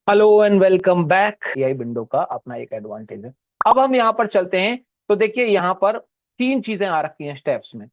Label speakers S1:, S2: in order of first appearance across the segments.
S1: Hello and welcome back. AI window का अपना एक एडवांटेज है। अब हम यहाँ पर चलते हैं। तो देखिए यहाँ पर तीन चीजें आ रखी हैं स्टेप्स में।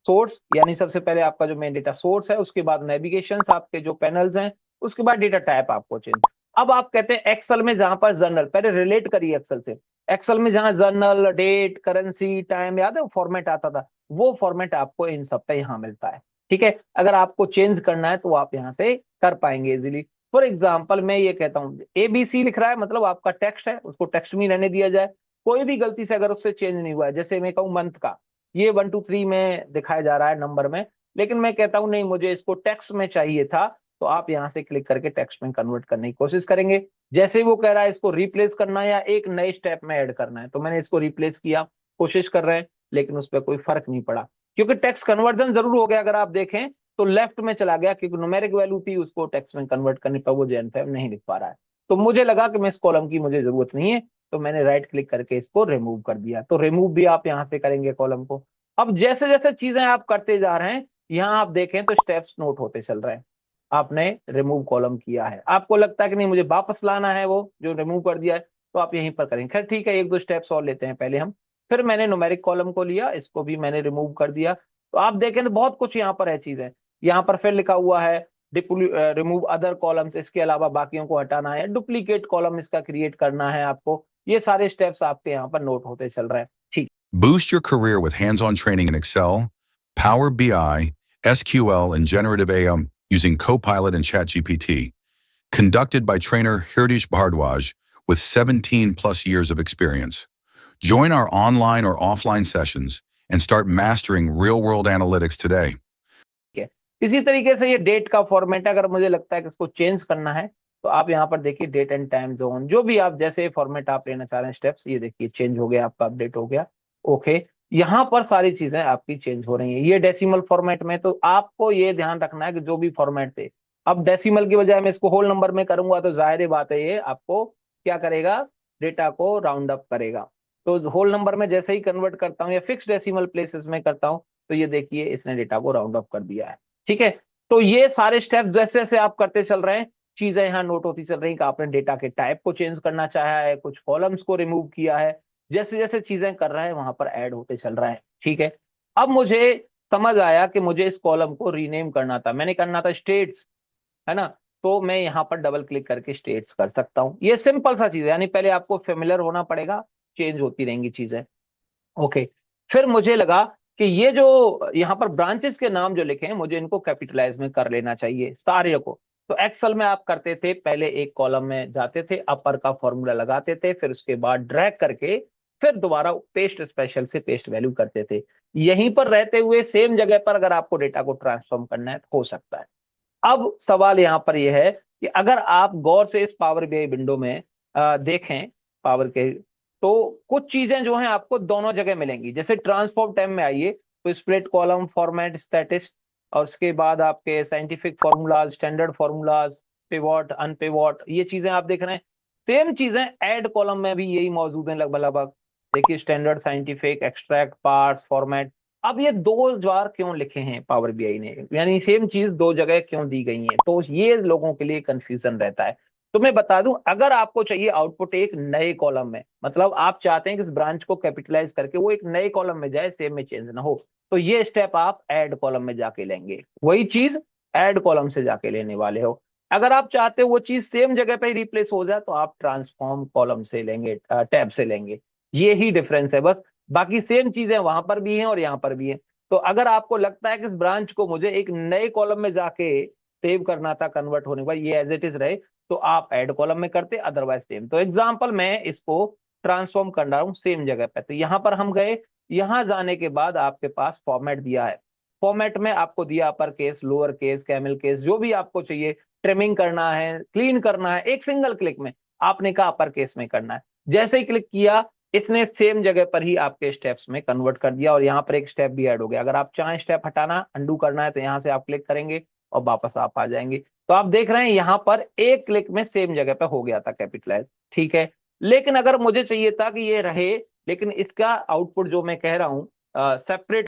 S1: सोर्स यानी सबसे पहले आपका जो मेन डेटा सोर्स है, उसके बाद नेविगेशन आपके जो पैनल्स हैं, उसके बाद डेटा टाइप आपको चेंज। अब आप कहते हैं एक्सेल में जहां पर जर्नल, पहले रिलेट करिए एक्सेल से। एक्सेल में जहां जर्नल, डेट, करेंसी, टाइम, याद है फॉर्मेट आता था, वो फॉर्मेट आपको इन सब पे यहाँ मिलता है। ठीक है, अगर आपको चेंज करना है तो आप यहाँ से कर पाएंगे इजीली। फॉर एग्जाम्पल मैं ये कहता हूँ ABC लिख रहा है, मतलब आपका टेक्स्ट है, उसको टेक्स्ट में रहने दिया जाए। कोई भी गलती से अगर उससे चेंज नहीं हुआ है, जैसे मैं कहूँ मंथ का, ये 1 2 3 में दिखाया जा रहा है नंबर में, लेकिन मैं कहता हूँ नहीं मुझे इसको टेक्स्ट में चाहिए था, तो आप यहाँ से क्लिक करके टेक्स्ट में कन्वर्ट करने की कोशिश करेंगे। जैसे ही वो कह रहा है इसको रिप्लेस करना है या एक नए स्टेप में ऐड करना है, तो मैंने इसको रिप्लेस किया, कोशिश कर रहे हैं, लेकिन उस पर कोई फर्क नहीं पड़ा, क्योंकि टेक्स्ट कन्वर्जन जरूर हो गया। अगर आप देखें तो लेफ्ट में चला गया, क्योंकि न्यूमेरिक वैल्यू थी, उसको टेक्स्ट में कन्वर्ट करने पर वो जेएनफएम नहीं लिख पा रहा है। तो मुझे लगा कि मैं इस कॉलम की मुझे जरूरत नहीं है, तो मैंने राइट क्लिक करके इसको रिमूव कर दिया। तो रिमूव भी आप यहाँ से करेंगे कॉलम को। अब जैसे जैसे चीजें आप करते जा रहे हैं, यहाँ आप देखें तो स्टेप्स नोट होते चल रहे हैं। आपने रिमूव कॉलम किया है, आपको लगता है कि नहीं मुझे वापस लाना है वो जो रिमूव कर दिया है, तो आप यहीं पर करेंगे। खैर ठीक है, एक दो स्टेप्स और लेते हैं पहले हम। फिर मैंने न्यूमेरिक कॉलम को लिया, इसको भी मैंने रिमूव कर दिया। तो आप देखें तो बहुत कुछ यहाँ पर है चीजें। यहाँ पर फिर लिखा हुआ है रिमूव अदर कॉलम्स, इसके अलावा बाकियों को हटाना है, डुप्लीकेट कॉलम इसका क्रिएट करना है आपको। ये सारे स्टेप्स आपके यहाँ पर नोट होते चल रहे हैं। ठीक।
S2: Boost your career with hands-on training in Excel, Power BI, SQL, and generative AI using Copilot and ChatGPT. Conducted by trainer Hirdish Bhardwaj with 17 plus years of experience. Join our online or offline sessions and start mastering real-world analytics today.
S1: है। इसी तरीके से ये date का format है, अगर मुझे लगता है कि इसको चेंज करना है, तो आप यहाँ पर देखिए डेट एंड टाइम जोन, जो भी आप जैसे फॉर्मेट आप लेना चाह रहे हैं स्टेप्स, ये देखिए चेंज हो गया, आपका अपडेट हो गया। ओके, यहाँ पर सारी चीजें आपकी चेंज हो रही हैं। ये डेसिमल फॉर्मेट में, तो आपको ये ध्यान रखना है कि जो भी फॉर्मेट थे, अब डेसिमल की बजाय मैं इसको होल नंबर में करूंगा, तो जाहिर है बात है ये आपको क्या करेगा, डेटा को राउंड अप करेगा। तो होल नंबर में जैसे ही कन्वर्ट करता हूँ या फिक्स डेसिमल प्लेसेस में करता हूँ, तो ये देखिए इसने डेटा को राउंड अप कर दिया है। ठीक है, तो ये सारे स्टेप्स जैसे जैसे आप करते चल रहे हैं, चीजें यहाँ नोट होती चल रही हैं कि आपने डेटा के टाइप को चेंज करना चाहा है, कुछ कॉलम्स को रिमूव किया है। जैसे जैसे चीजें कर रहे हैं वहां पर ऐड होते चल रहा है। ठीक है, अब मुझे समझ आया कि मुझे इस कॉलम को रीनेम करना था, मैंने करना था स्टेट्स, है ना। तो मैं यहाँ पर डबल क्लिक करके स्टेट्स कर सकता हूँ। ये सिंपल सा चीज है, यानी पहले आपको फेमिलियर होना पड़ेगा, चेंज होती रहेंगी चीजें। ओके, फिर मुझे लगा कि ये जो यहाँ पर ब्रांचेस के नाम जो लिखे हैं, मुझे इनको कैपिटलाइज में कर लेना चाहिए सारे को। तो एक्सेल में आप करते थे, पहले एक कॉलम में जाते थे, अपर का फॉर्मूला लगाते थे, फिर उसके बाद ड्रैग करके फिर दोबारा पेस्ट स्पेशल से पेस्ट वैल्यू करते थे। यहीं पर रहते हुए सेम जगह पर अगर आपको डेटा को ट्रांसफॉर्म करना है तो हो सकता है। अब सवाल यहाँ पर यह है कि अगर आप गौर से इस पावर बीआई विंडो में देखें, पावर के, तो कुछ चीजें जो हैं आपको दोनों जगह मिलेंगी। जैसे ट्रांसफॉर्म टैब में आइए, तो स्प्लिट कॉलम, फॉर्मेट, स्टैटिस, और उसके बाद आपके scientific formulas, standard formulas, pivot, unpivot, ये चीजें आप देख रहे हैं। सेम चीजें ऐड कॉलम में भी यही मौजूद है लगभग लगभग। देखिए standard, scientific, extract, parts, format. अब ये दो बार क्यों लिखे हैं पावर बीआई ने, यानी सेम चीज दो जगह क्यों दी गई है, तो ये लोगों के लिए कंफ्यूजन रहता है। तो मैं बता दूं, अगर आपको चाहिए आउटपुट एक नए कॉलम में, मतलब आप चाहते हैं कि इस ब्रांच को कैपिटलाइज करके वो एक नए कॉलम में जाए, सेम में चेंज ना हो, तो ये स्टेप आप ऐड कॉलम में जाके लेंगे। वही चीज ऐड कॉलम से जाके लेने वाले हो। अगर आप चाहते हो वो चीज सेम जगह पे ही रिप्लेस हो जाए, तो आप ट्रांसफॉर्म कॉलम से लेंगे, टैब से लेंगे। ये ही डिफरेंस है बस, बाकी सेम चीजें वहां पर भी हैं और यहाँ पर भी हैं। तो अगर आपको लगता है कि इस ब्रांच को मुझे एक नए कॉलम में जाके सेव करना था, कन्वर्ट होने के बाद ये एज इट इज रहे, तो आप ऐड कॉलम में करते, अदरवाइज सेम। तो एग्जांपल मैं इसको ट्रांसफॉर्म कर रहा हूँ सेम जगह पे, तो यहाँ पर हम गए। यहाँ जाने के बाद आपके पास फॉर्मेट दिया है, फॉर्मेट में आपको दिया upper case, lower case, camel case, जो भी आपको चाहिए। ट्रिमिंग करना है, क्लीन करना है, एक सिंगल क्लिक में आपने कहा अपर केस में करना है। जैसे ही क्लिक किया, इसने सेम जगह पर ही आपके स्टेप्स में कन्वर्ट कर दिया, और यहाँ पर एक स्टेप भी ऐड हो गया। अगर आप चाहें स्टेप हटाना, अंडू करना है, तो यहाँ से आप क्लिक करेंगे और वापस आप आ जाएंगे। तो आप देख रहे हैं यहाँ पर एक क्लिक में सेम जगह पर हो गया था कैपिटलाइज। ठीक है, लेकिन अगर मुझे चाहिए था कि ये रहे, लेकिन इसका आउटपुट जो मैं कह रहा हूँ सेपरेट